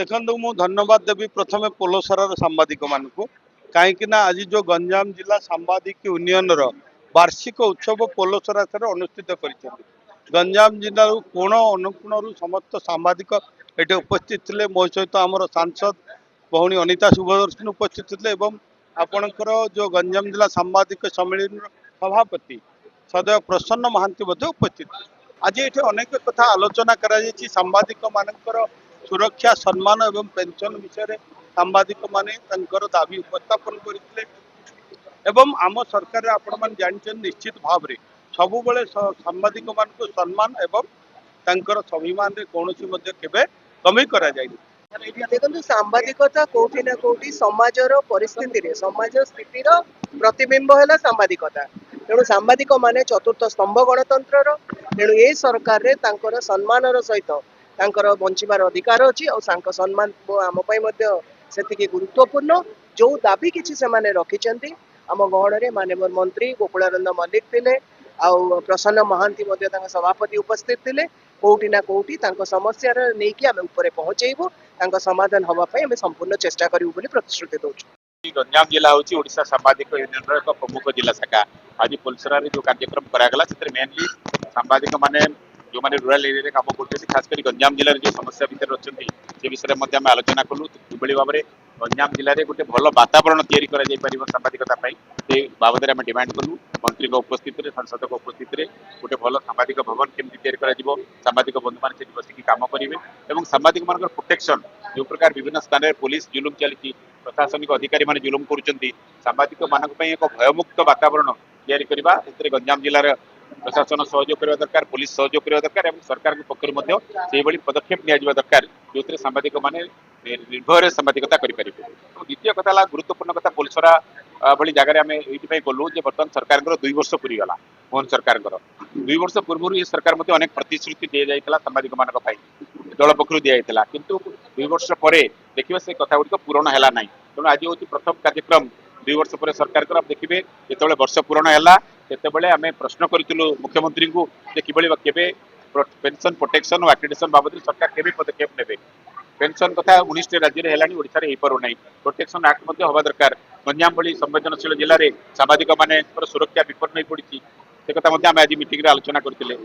देखो मु धन्यवाद देवी प्रथम पोलसर सांबादिक मानक कहीं आज जो गंजाम जिला सांबादिक यूनियन वार्षिक उत्सव पोलसरा अनुष्ठित कर गंजाम जिला कोण अनुकोण समस्त सांबादिक ये उपस्थित थे मो सहित आम सांसद भौणी अनिता शुभदर्शन उपस्थित थे आपणकर जो गंजाम जिला सांबादिक सम्मेलन सभापति सदैव प्रसन्न महांती उपस्थित आज ये अनेक कथा आलोचना कर सांबादिक मानकर सुरक्षा सम्मान एवं पेंशन विषय सांबादिक माने दाबी उपस्थापन करते एवं आम सरकार आपण जानते निश्चित भाव में सबु बड़े सांबादिक मान सम्मान एवं स्वाभिमान कौन केवे कमी करा जाए। देखो सांबादिकता कोठी ना कोठी समाजर परिस्थिति समाज स्थितिर प्रतिबिंब है सांबादिकता। तेणु सांबादिक माने चतुर्थ स्तंभ गणतंत्र तेणु ये सरकार रे तांकर सम्मान सहित तांकर बंचिबार अधिकार अच्छी और सम्मान आम से गुरुत्वपूर्ण जो दाबी किसी से रखिंट आम गहन में माननीय मंत्री गोकुलानंद मल्लिक थे आउ प्रसन्न महांती सभापति उपस्थित थे कोटी ना कोटी समस्या नहीं आम ऊपर पहुंचेबू समाधान हाँपाई आम संपूर्ण चेष्टा करूँ प्रतिश्रुति दौर। गंजाम जिला हूँ ओडिशा सांबादिक यूनियन एक प्रमुख जिला शाखा आज पोलसरा जो कार्यक्रम करागला मेनली सांबादिक माने जो मैंने रूराल एरिया काम कर खासकर गंजाम जिले जो समस्या भितर अच्छा से विषय में आलोचना कलु किभली भाव में गंजाम जिले में गोटे भल वातावरण या सांबादिकता से बाबद में डिमांड कलु मंत्री उपस्थित सांसद उपस्थित गोटे भल सांबादिक भवन केमती सांबादिक बंधु मान बसिक कम करेंगे सांबादिक मान प्रोटेक्शन जो प्रकार विभिन्न स्थान में पुलिस जुलुम चली प्रशासनिक अधिकारी मैंने जुलुम कर सांबादिक मान एक भयमुक्त वातावरण या गंजाम जिलार प्रशासन सहयोग करने दरकार पुलिस सहयोग करने दरकार और सरकार पक्ष पदक्षेप निया दरकार जो सांबादिक माने निर्भय सांबादिकता करें। द्वितीय कथा गुरुत्वपूर्ण कथा पोलसरा भली जगह आम ये गलु बर्तमान सरकार 2 वर्ष पूरीगला मोहन सरकार 2 वर्ष पूर्व ये सरकार अनेक प्रतिश्रुति दी जाता सांबादिक मान दल पक्ष दी जाता किंतु 2 वर्ष पर देखिए से कथा गुड़िक पूरण है ना तेणु आज हूँ प्रथम कार्यक्रम 2 वर्ष पर सरकार देखिए जो वर्ष पूरण है से आम प्रश्न करूँ मुख्यमंत्री को कि पेंशन प्रोटेक्शन और एक्रेडिटेशन बाबद सरकार केवे पदक्षेप ने पेंशन कथा 19 राज्य में है ओडिशा रे पारना प्रोटेक्शन एक्ट हवा दरकार गंजाम भली संवेदनशील जिले में सांबादिक मान सुरक्षा विपन्न हो पड़ी से कथा आज मीटिंग आलोचना करते।